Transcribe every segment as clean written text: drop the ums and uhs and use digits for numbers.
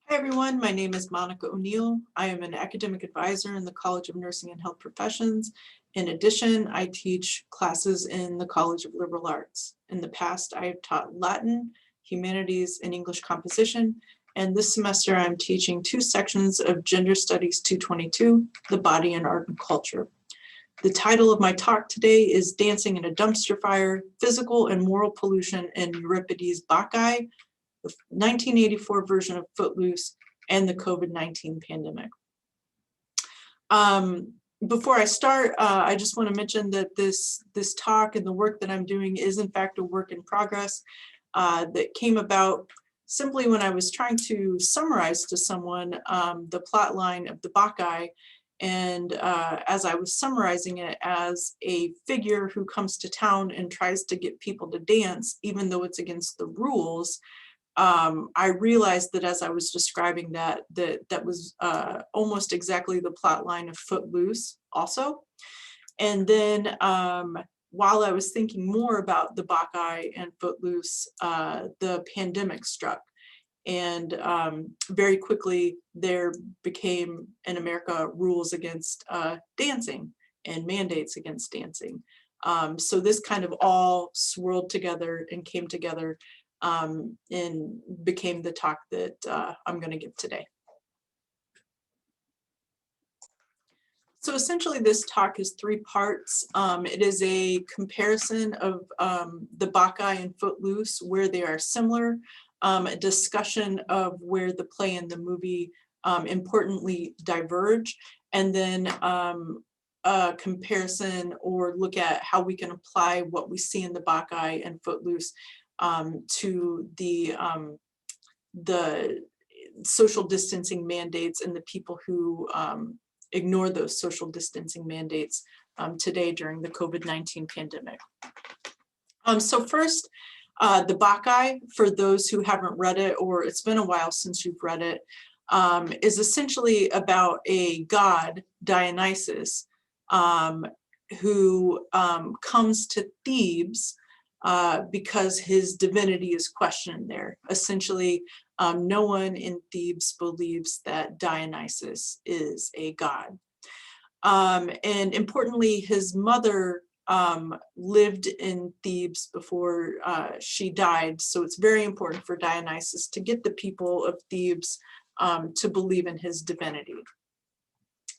Hi everyone, my name is Monica O'Neill. I am an academic advisor in the College of Nursing and Health Professions. In addition, I teach classes in the College of Liberal Arts. In the past, I have taught Latin, Humanities, and English Composition, and this semester I'm teaching 2 sections of Gender Studies 222, The Body in Art and Culture. The title of my talk today is Dancing in a Dumpster Fire, Physical and Moral Pollution in Euripides' Bacchae, the 1984 version of Footloose, and the COVID-19 pandemic. Before I start, I just want to mention that this talk and the work that I'm doing is in fact a work in progress that came about simply when I was trying to summarize to someone the plot line of the Bacchae. And as I was summarizing it as a figure who comes to town and tries to get people to dance, even though it's against the rules, I realized that as I was describing that was almost exactly the plot line of Footloose also. And then while I was thinking more about the Bacchae and Footloose, the pandemic struck. And very quickly there became in America rules against dancing and mandates against dancing. So this kind of all swirled together and came together and became the talk that I'm going to give today. So essentially this talk is 3 parts. It is a comparison of the Bacchae and Footloose, where they are similar, a discussion of where the play and the movie importantly diverge, and then a comparison or look at how we can apply what we see in the Bacchae and Footloose to the social distancing mandates and the people who ignore those social distancing mandates today during the COVID-19 pandemic. So first, the Bacchae, for those who haven't read it, or it's been a while since you've read it, is essentially about a god, Dionysus, who comes to Thebes because his divinity is questioned there. Essentially, no one in Thebes believes that Dionysus is a god. And importantly, his mother lived in Thebes before she died, so it's very important for Dionysus to get the people of Thebes to believe in his divinity.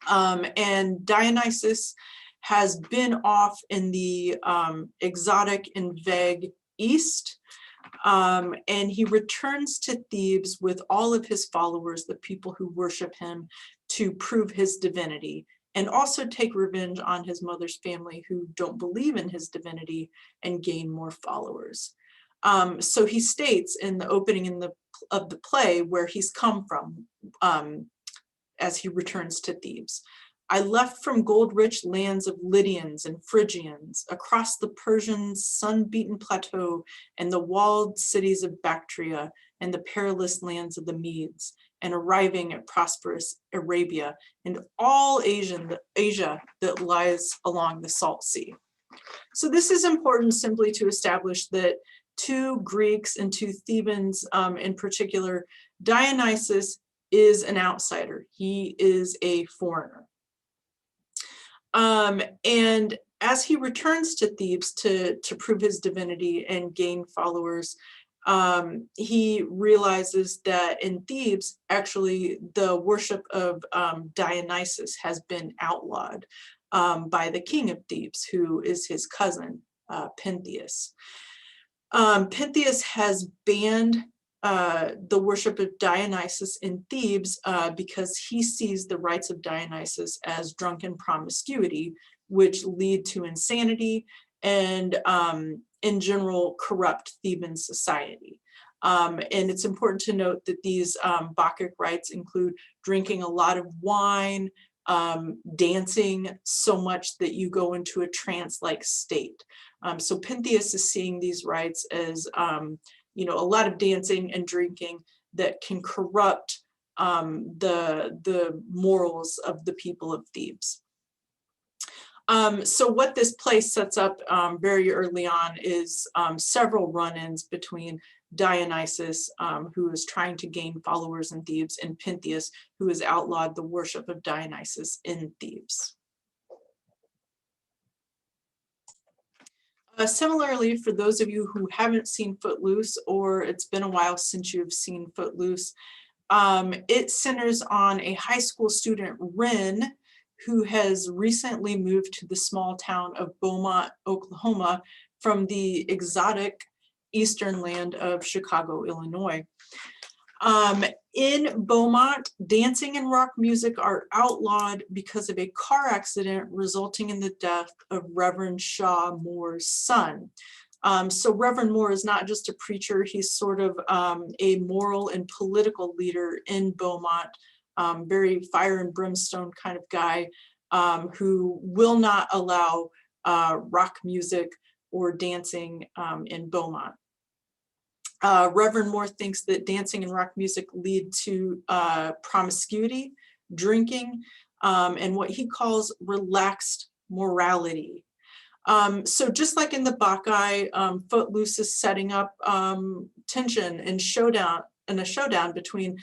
And Dionysus has been off in the exotic and vague East, and he returns to Thebes with all of his followers, the people who worship him, to prove his divinity and also take revenge on his mother's family who don't believe in his divinity and gain more followers. So he states in the opening of the play where he's come from as he returns to Thebes. I left from gold-rich lands of Lydians and Phrygians, across the Persian sun-beaten plateau and the walled cities of Bactria and the perilous lands of the Medes, and arriving at prosperous Arabia and all Asia that lies along the Salt Sea. So this is important simply to establish that to Greeks and to Thebans in particular, Dionysus is an outsider. He is a foreigner. And as he returns to Thebes to prove his divinity and gain followers, he realizes that in Thebes, actually, the worship of Dionysus has been outlawed by the king of Thebes, who is his cousin, Pentheus. Pentheus has banned the worship of Dionysus in Thebes because he sees the rites of Dionysus as drunken promiscuity, which lead to insanity and in general corrupt Theban society. And it's important to note that these Bacchic rites include drinking a lot of wine, dancing so much that you go into a trance-like state. So Pentheus is seeing these rites as a lot of dancing and drinking that can corrupt the morals of the people of Thebes. So what this play sets up very early on is several run-ins between Dionysus, who is trying to gain followers in Thebes, and Pentheus, who has outlawed the worship of Dionysus in Thebes. Similarly, for those of you who haven't seen Footloose, or it's been a while since you've seen Footloose, it centers on a high school student, Ren, who has recently moved to the small town of Beaumont, Oklahoma, from the exotic eastern land of Chicago, Illinois. In Beaumont, dancing and rock music are outlawed because of a car accident resulting in the death of Reverend Shaw Moore's son. So Reverend Moore is not just a preacher, he's sort of a moral and political leader in Beaumont, very fire and brimstone kind of guy, who will not allow rock music or dancing in Beaumont. Reverend Moore thinks that dancing and rock music lead to promiscuity, drinking, and what he calls relaxed morality. So just like in the Bacchae, Footloose is setting up tension and a showdown between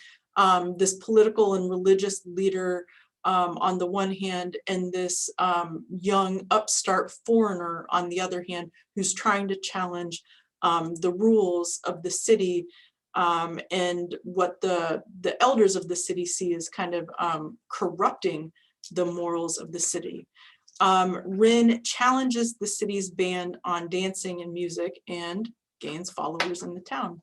this political and religious leader on the one hand, and this young upstart foreigner on the other hand, who's trying to challenge the rules of the city, and what the elders of the city see as kind of corrupting the morals of the city. Rin challenges the city's ban on dancing and music and gains followers in the town.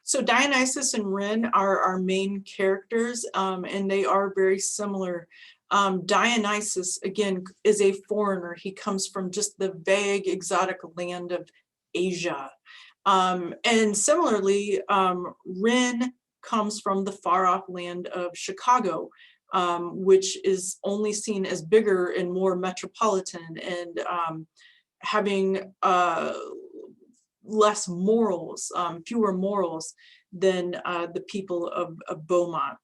So Dionysus and Rin are our main characters, and they are very similar. Dionysus, again, is a foreigner. He comes from just the vague, exotic land of Asia. And similarly, Rin comes from the far-off land of Chicago, which is only seen as bigger and more metropolitan, and having less morals, fewer morals than the people of Beaumont.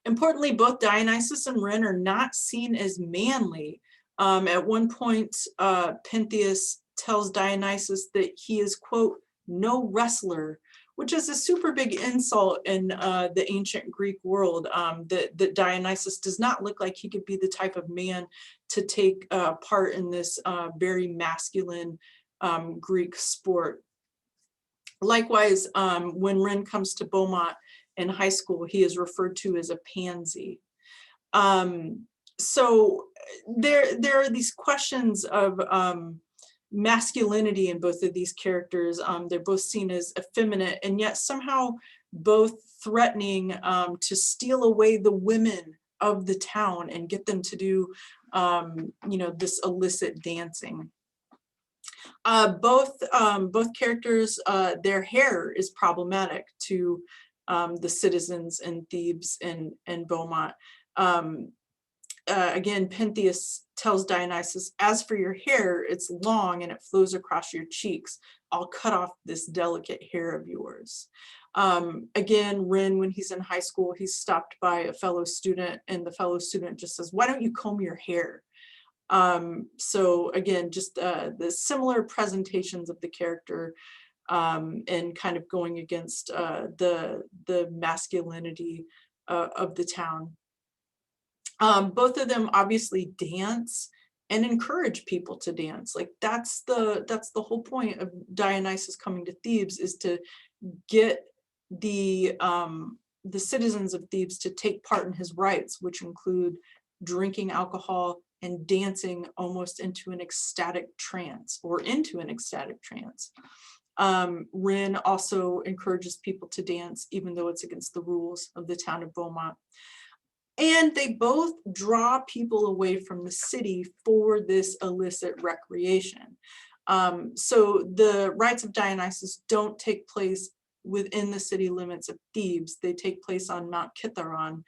Importantly, both Dionysus and Rin are not seen as manly. At one point, Pentheus tells Dionysus that he is, quote, no wrestler, which is a super big insult in the ancient Greek world, that Dionysus does not look like he could be the type of man to take part in this very masculine Greek sport. Likewise, when Rin comes to Beaumont in high school, he is referred to as a pansy. So there are these questions of masculinity in both of these characters. They're both seen as effeminate, and yet somehow both threatening to steal away the women of the town and get them to do, you know, this illicit dancing. Both characters, their hair is problematic to the citizens in Thebes and Beaumont. Again, Pentheus tells Dionysus, as for your hair, it's long and it flows across your cheeks. I'll cut off this delicate hair of yours. Again, Rin, when he's in high school, he's stopped by a fellow student, and the fellow student just says, why don't you comb your hair? So again, just the similar presentations of the character, and kind of going against the masculinity of the town. Both of them obviously dance and encourage people to dance. Like that's the whole point of Dionysus coming to Thebes, is to get the citizens of Thebes to take part in his rites, which include drinking alcohol and dancing almost into an ecstatic trance, or into an ecstatic trance. Rin also encourages people to dance, even though it's against the rules of the town of Beaumont. And they both draw people away from the city for this illicit recreation. So the rites of Dionysus don't take place within the city limits of Thebes. They take place on Mount Kithaeron,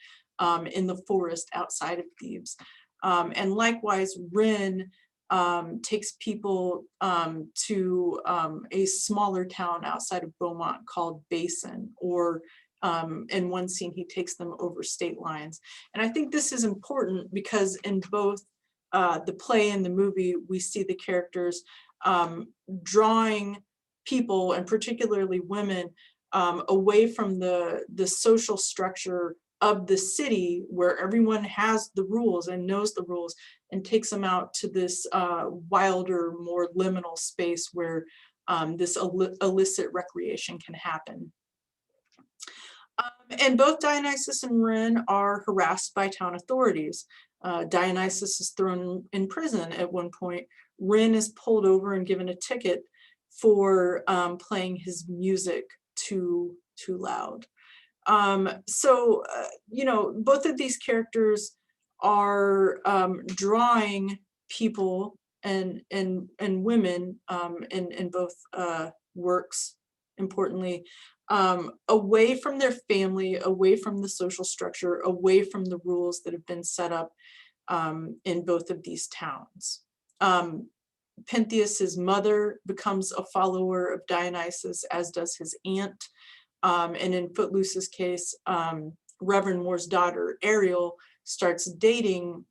in the forest outside of Thebes. And likewise, Rin takes people to a smaller town outside of Beaumont called Basin, or in one scene, he takes them over state lines. And I think this is important because in both the play and the movie, we see the characters drawing people, and particularly women, away from the social structure of the city where everyone has the rules and knows the rules, and takes them out to this wilder, more liminal space where this illicit recreation can happen. And both Dionysus and Rin are harassed by town authorities. Dionysus is thrown in prison at one point. Rin is pulled over and given a ticket for playing his music too loud. You know, both of these characters are drawing people and women in both works, importantly, away from their family, away from the social structure, away from the rules that have been set up in both of these towns. Pentheus's mother becomes a follower of Dionysus, as does his aunt. And in Footoose's case, Reverend Moore's daughter, Ariel, starts dating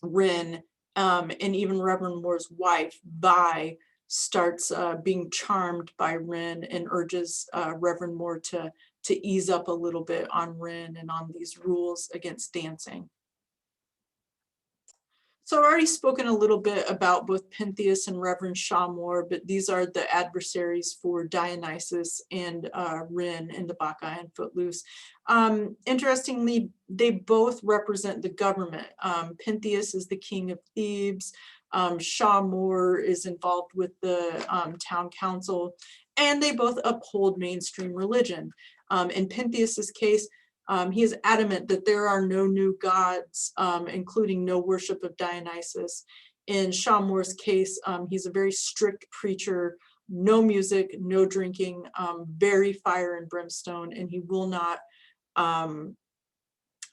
Rin, and even Reverend Moore's wife, Vi, starts being charmed by Rin and urges Reverend Moore to ease up a little bit on Rin and on these rules against dancing. So I've already spoken a little bit about both Pentheus and Reverend Shaw Moore, but these are the adversaries for Dionysus and Rin in the Bacchae and Footloose. Interestingly, they both represent the government. Pentheus is the king of Thebes. Shaw Moore is involved with the town council, and they both uphold mainstream religion. In Pentheus's case, he is adamant that there are no new gods, including no worship of Dionysus. In Shaw Moore's case, he's a very strict preacher, no music, no drinking, very fire and brimstone, and he will not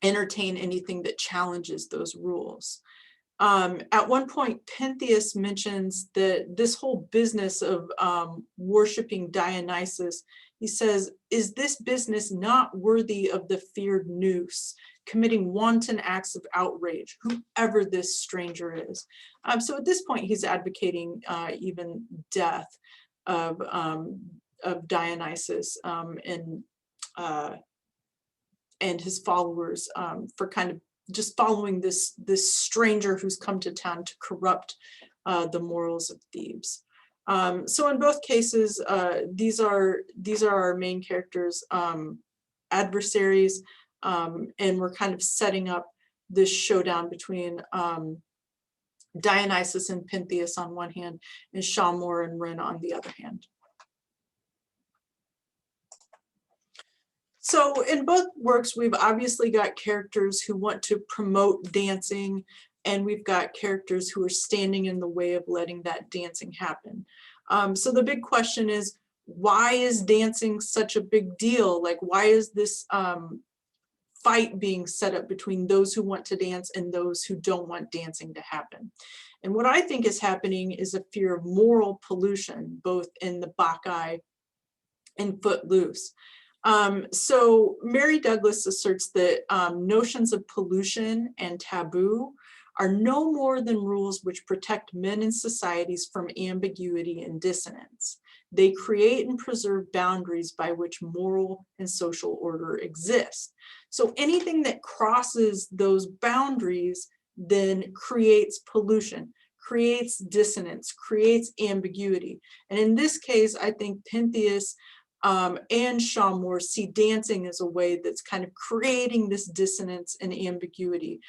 entertain anything that challenges those rules. At one point, Pentheus mentions that this whole business of worshiping Dionysus, he says, is this business not worthy of the feared noose, committing wanton acts of outrage, whoever this stranger is? So at this point, he's advocating even death of Dionysus and his followers for kind of just following this stranger who's come to town to corrupt the morals of Thebes. So in both cases, these are our main characters, adversaries, and we're kind of setting up this showdown between Dionysus and Pentheus on one hand, and Shaw Moore and Rin on the other hand. So in both works, we've obviously got characters who want to promote dancing, and we've got characters who are standing in the way of letting that dancing happen. So the big question is, why is dancing such a big deal? Like, why is this fight being set up between those who want to dance and those who don't want dancing to happen? And what I think is happening is a fear of moral pollution, both in the Bacchae and Footloose. So Mary Douglas asserts that notions of pollution and taboo are no more than rules which protect men and societies from ambiguity and dissonance. They create and preserve boundaries by which moral and social order exist. So anything that crosses those boundaries then creates pollution, creates dissonance, creates ambiguity. And in this case, I think Pentheus and Shaw Moore see dancing as a way that's kind of creating this dissonance and ambiguity.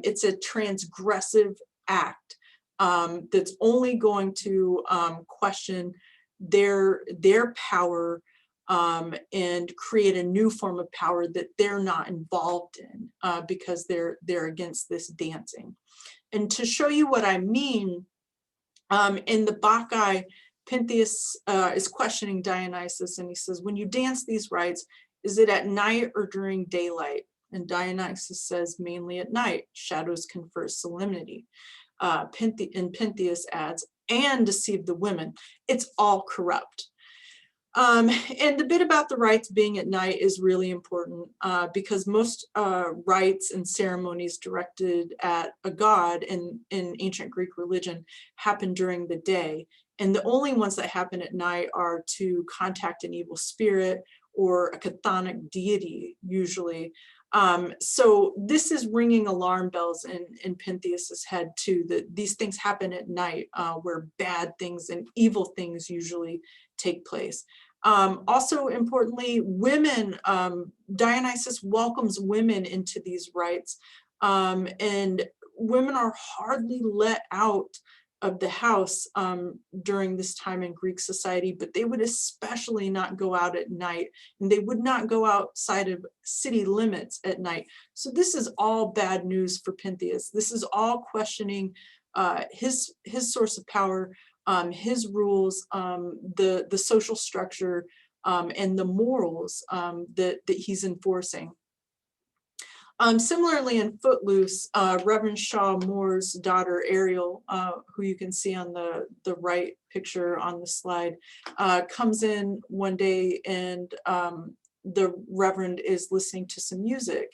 It's a transgressive act that's only going to question their power and create a new form of power that they're not involved in because they're against this dancing. And to show you what I mean, in the Bacchae, Pentheus is questioning Dionysus, and he says, when you dance these rites, is it at night or during daylight? And Dionysus says, mainly at night. Shadows confer solemnity. And Pentheus adds, and deceive the women. It's all corrupt. And the bit about the rites being at night is really important because most rites and ceremonies directed at a god in ancient Greek religion happen during the day. And the only ones that happen at night are to contact an evil spirit or a chthonic deity, usually. So this is ringing alarm bells in Pentheus's head too, that these things happen at night where bad things and evil things usually take place. Also importantly, women, Dionysus welcomes women into these rites, and women are hardly let out of the house during this time in Greek society, but they would especially not go out at night, and they would not go outside of city limits at night. So this is all bad news for Pentheus. This is all questioning his source of power, his rules, the social structure, and the morals that he's enforcing. Similarly, in Footloose, Reverend Shaw Moore's daughter, Ariel, who you can see on the right picture on the slide, comes in one day and the Reverend is listening to some music.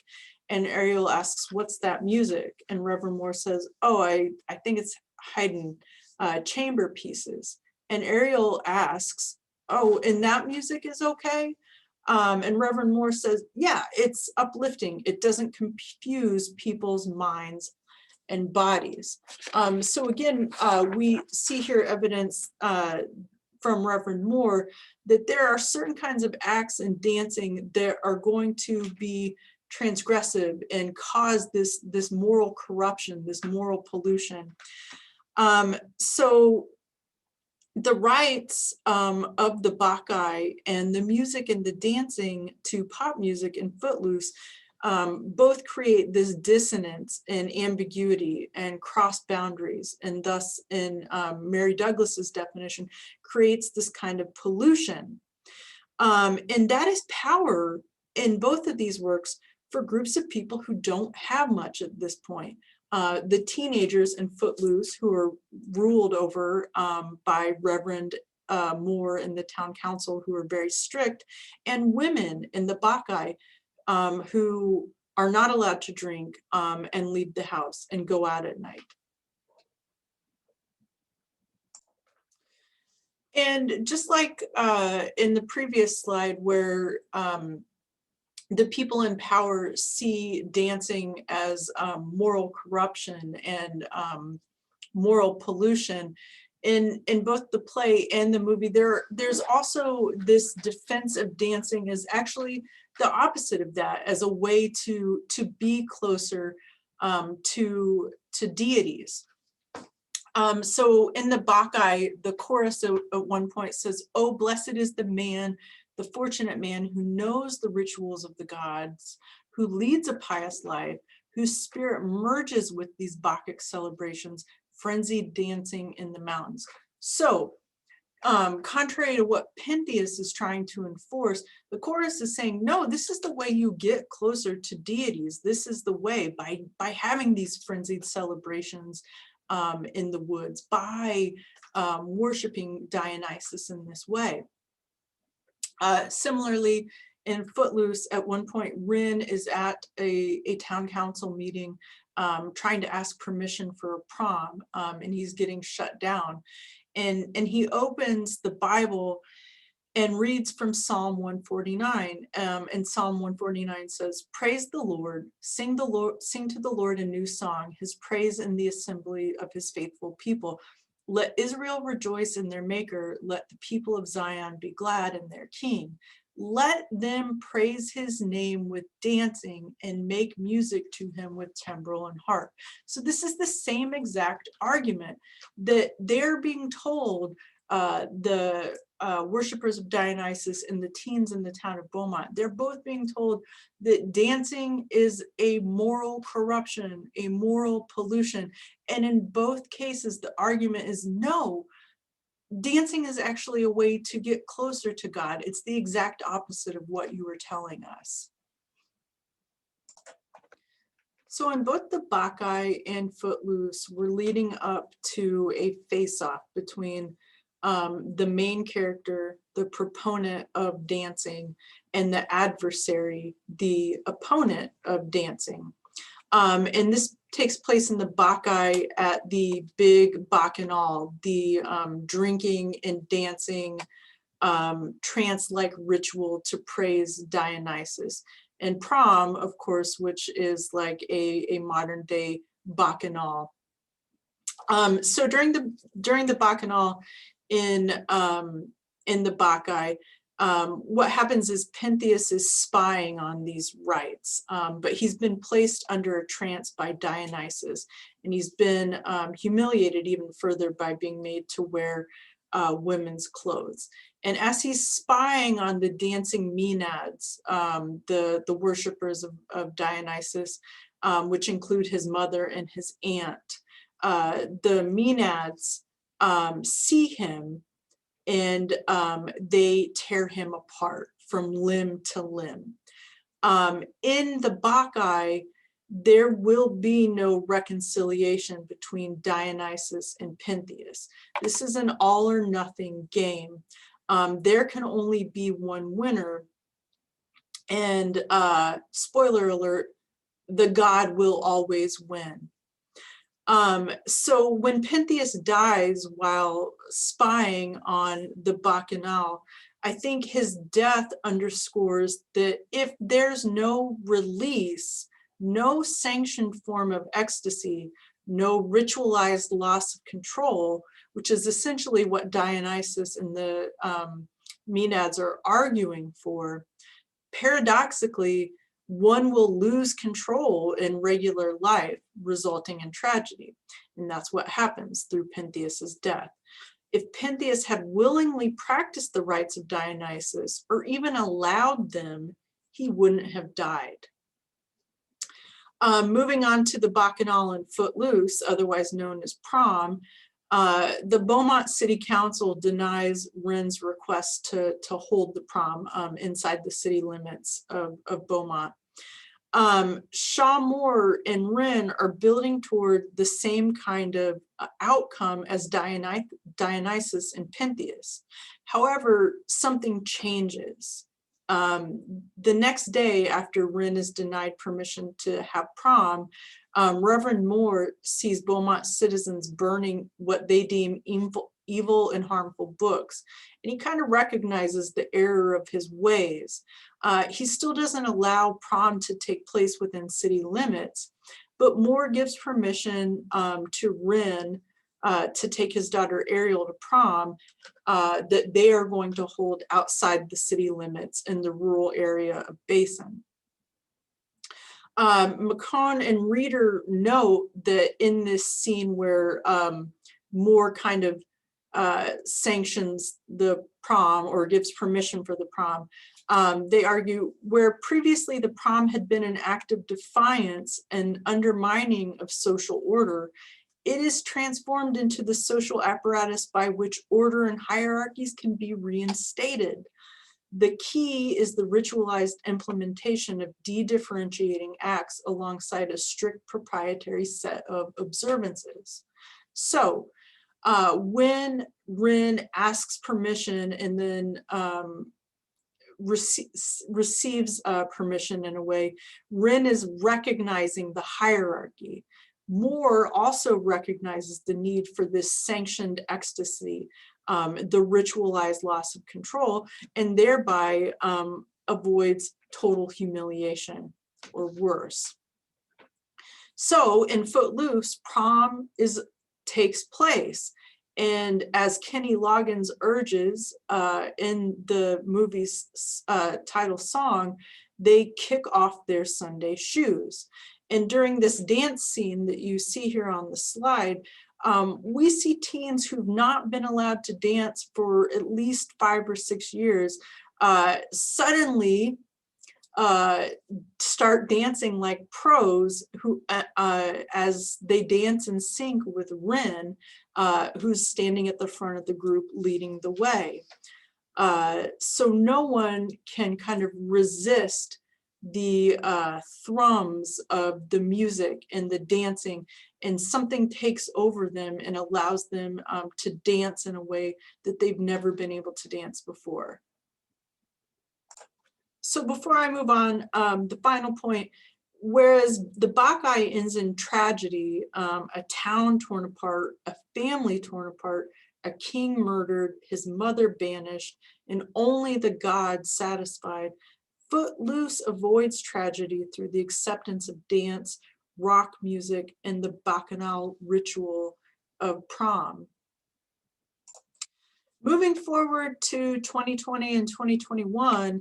And Ariel asks, "What's that music?" And Reverend Moore says, "Oh, I think it's Haydn chamber pieces." And Ariel asks, "Oh, and that music is okay?" And Reverend Moore says, "Yeah, it's uplifting. It doesn't confuse people's minds and bodies." So again, we see here evidence from Reverend Moore that there are certain kinds of acts in dancing that are going to be transgressive and cause this moral corruption, this moral pollution. So the rites of the Bacchae and the music and the dancing to pop music in Footloose both create this dissonance and ambiguity and cross boundaries, and thus in Mary Douglas's definition creates this kind of pollution. And that is power in both of these works for groups of people who don't have much at this point. The teenagers in Footloose, who are ruled over by Reverend Moore and the town council, who are very strict, and women in the Bacchae, who are not allowed to drink and leave the house and go out at night. And just like in the previous slide where the people in power see dancing as moral corruption and moral pollution, in both the play and the movie, there's also this defense of dancing as actually the opposite of that, as a way to be closer to deities. So in the Bacchae, the chorus at one point says, "Oh, blessed is the man, the fortunate man who knows the rituals of the gods, who leads a pious life, whose spirit merges with these Bacchic celebrations, frenzied dancing in the mountains." So contrary to what Pentheus is trying to enforce, the chorus is saying, no, this is the way you get closer to deities. This is the way, by having these frenzied celebrations in the woods, by worshiping Dionysus in this way. Similarly, in Footloose, at one point, Rin is at a town council meeting trying to ask permission for a prom, and he's getting shut down. And he opens the Bible and reads from Psalm 149. And Psalm 149 says, "Praise the Lord, sing to the Lord a new song, his praise in the assembly of his faithful people. Let Israel rejoice in their maker, let the people of Zion be glad in their king. Let them praise his name with dancing and make music to him with timbrel and harp." So this is the same exact argument that they're being told, the worshippers of Dionysus and the teens in the town of Beaumont. They're both being told that dancing is a moral corruption, a moral pollution. And in both cases, the argument is no, dancing is actually a way to get closer to God. It's the exact opposite of what you were telling us. So in both the Bacchae and Footloose, we're leading up to a face-off between the main character, the proponent of dancing, and the adversary, the opponent of dancing. And this takes place in the Bacchae at the big bacchanal, the drinking and dancing trance-like ritual to praise Dionysus. And prom, of course, which is like a modern day bacchanal. So during the bacchanal in the Bacchae, what happens is Pentheus is spying on these rites, but he's been placed under a trance by Dionysus, and he's been humiliated even further by being made to wear women's clothes. And as he's spying on the dancing Maenads, the worshippers of Dionysus, which include his mother and his aunt, the Maenads see him, and they tear him apart from limb to limb. In the Bacchae, there will be no reconciliation between Dionysus and Pentheus. This is an all or nothing game. There can only be one winner, and spoiler alert, the god will always win. So when Pentheus dies while spying on the Bacchanal, I think his death underscores that if there's no release, no sanctioned form of ecstasy, no ritualized loss of control, which is essentially what Dionysus and the Maenads are arguing for, paradoxically, one will lose control in regular life, resulting in tragedy. And that's what happens through Pentheus's death. If Pentheus had willingly practiced the rites of Dionysus, or even allowed them, he wouldn't have died. Moving on to the Bacchanal and Footloose, otherwise known as prom, the Beaumont City Council denies Rennes' request to hold the prom inside the city limits of Beaumont. Shaw Moore and Rennes are building toward the same kind of outcome as Dionysus and Pentheus. However, something changes. The next day after Rennes is denied permission to have prom, Reverend Moore sees Beaumont citizens burning what they deem evil and harmful books, and he kind of recognizes the error of his ways. He still doesn't allow prom to take place within city limits, but Moore gives permission to Rennes to take his daughter Ariel to prom that they are going to hold outside the city limits in the rural area of Basin. McCone and Reader note that in this scene where Moore kind of sanctions the prom or gives permission for the prom, they argue where previously the prom had been an act of defiance and undermining of social order, it is transformed into the social apparatus by which order and hierarchies can be reinstated. The key is the ritualized implementation of de-differentiating acts alongside a strict proprietary set of observances. So when Rennes asks permission and then receives permission in a way, Rennes is recognizing the hierarchy. Moore also recognizes the need for this sanctioned ecstasy, the ritualized loss of control, and thereby avoids total humiliation or worse. So in Footloose, prom takes place. And as Kenny Loggins urges in the movie's title song, they kick off their Sunday shoes. And during this dance scene that you see here on the slide, we see teens who've not been allowed to dance for at least 5 or 6 years suddenly start dancing like pros who, as they dance in sync with Rennes, who's standing at the front of the group leading the way. So no one can kind of resist the thrums of the music and the dancing, and something takes over them and allows them to dance in a way that they've never been able to dance before. So before I move on, the final point, whereas the Bacchae ends in tragedy, a town torn apart, a family torn apart, a king murdered, his mother banished, and only the gods satisfied, Footloose avoids tragedy through the acceptance of dance, rock music, and the bacchanal ritual of prom. Moving forward to 2020 and 2021,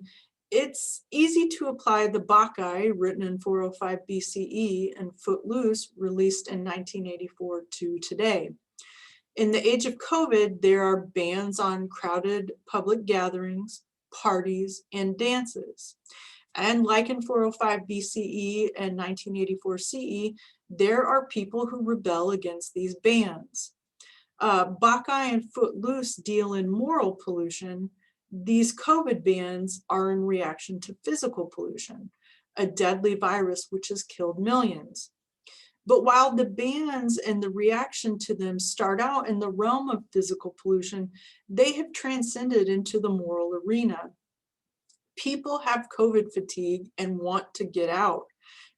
it's easy to apply the Bacchae, written in 405 BCE, and Footloose, released in 1984, to today. In the age of COVID, there are bans on crowded public gatherings, parties, and dances. And like in 405 BCE and 1984 CE, there are people who rebel against these bans. Bacchae and Footloose deal in moral pollution. These COVID bans are in reaction to physical pollution, a deadly virus which has killed millions. But while the bans and the reaction to them start out in the realm of physical pollution, they have transcended into the moral arena. People have COVID fatigue and want to get out.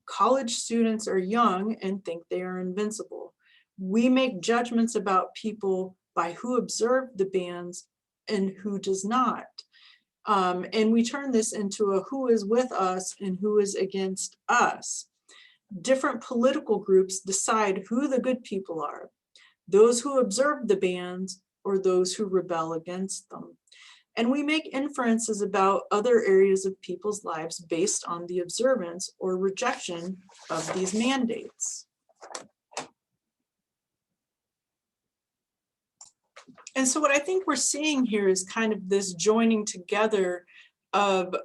College students are young and think they are invincible. We make judgments about people by who observed the bans and who does not. And we turn this into a who is with us and who is against us. Different political groups decide who the good people are, those who observe the bans or those who rebel against them. And we make inferences about other areas of people's lives based on the observance or rejection of these mandates. And so what I think we're seeing here is kind of this joining together of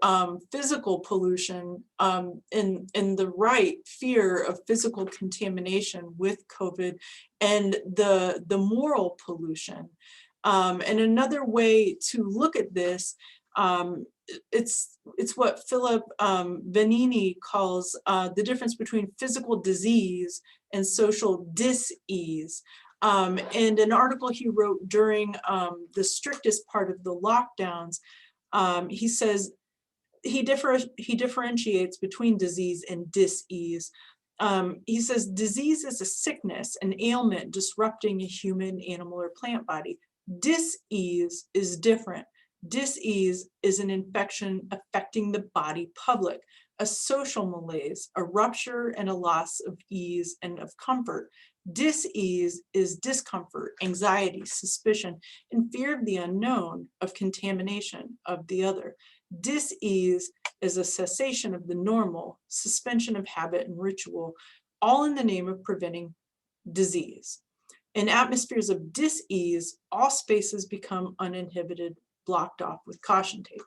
physical pollution in the right fear of physical contamination with COVID, and the moral pollution. And another way to look at this, it's what Philip Vanini calls the difference between physical disease and social dis-ease. And an article he wrote during the strictest part of the lockdowns, he says he differentiates between disease and dis-ease. He says disease is a sickness, an ailment disrupting a human, animal, or plant body. Dis-ease is different. Dis-ease is an infection affecting the body public, a social malaise, a rupture and a loss of ease and of comfort. Dis-ease is discomfort, anxiety, suspicion, and fear of the unknown, of contamination of the other. Dis-ease is a cessation of the normal, suspension of habit and ritual, all in the name of preventing disease. In atmospheres of dis-ease, all spaces become uninhibited, blocked off with caution tape.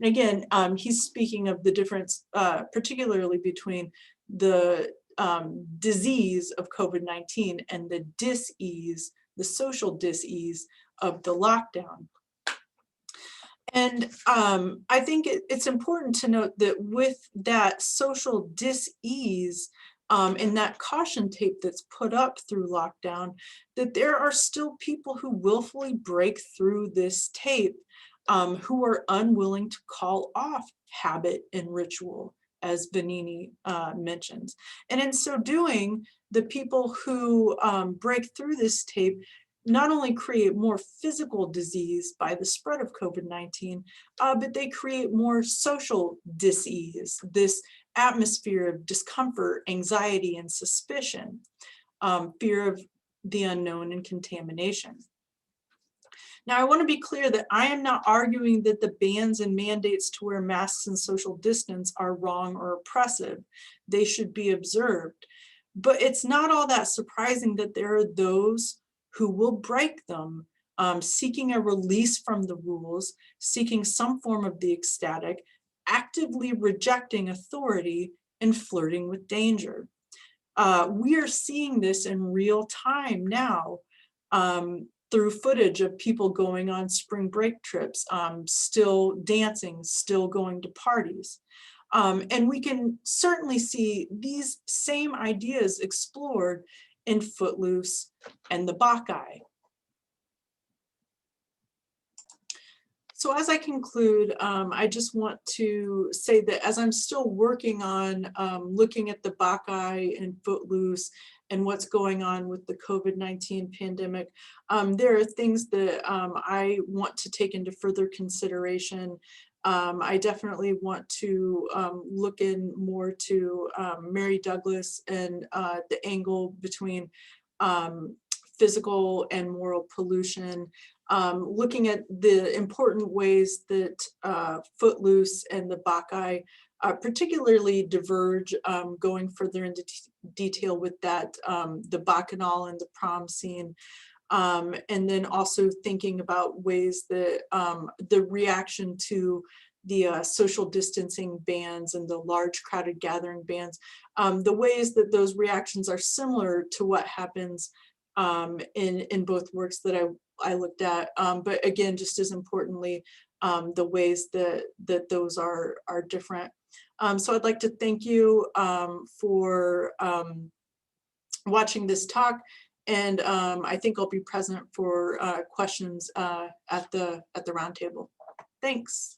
And again, he's speaking of the difference, particularly between the disease of COVID-19 and the dis-ease, the social dis-ease of the lockdown. And I think it's important to note that with that social dis-ease and that caution tape that's put up through lockdown, that there are still people who willfully break through this tape, who are unwilling to call off habit and ritual, as Vanini mentions. And in so doing, the people who break through this tape not only create more physical disease by the spread of COVID-19, but they create more social dis-ease, this atmosphere of discomfort, anxiety, and suspicion, fear of the unknown and contamination. Now, I want to be clear that I am not arguing that the bans and mandates to wear masks and social distance are wrong or oppressive. They should be observed. But it's not all that surprising that there are those who will break them, seeking a release from the rules, seeking some form of the ecstatic, actively rejecting authority, and flirting with danger. We are seeing this in real time now, through footage of people going on spring break trips, still dancing, still going to parties. And we can certainly see these same ideas explored in Footloose and the Bacchae. So as I conclude, I just want to say that as I'm still working on looking at the Bacchae and Footloose and what's going on with the COVID-19 pandemic, there are things that I want to take into further consideration. I definitely want to look in more to Mary Douglas and the angle between physical and moral pollution, looking at the important ways that Footloose and the Bacchae particularly diverge, going further into detail with that, the Bacchanal and the prom scene. And then also thinking about ways that the reaction to the social distancing bans and the large crowded gathering bans, the ways that those reactions are similar to what happens in both works that I looked at, but again, just as importantly, the ways that those are different. So I'd like to thank you for watching this talk, and I think I'll be present for questions at the roundtable. Thanks.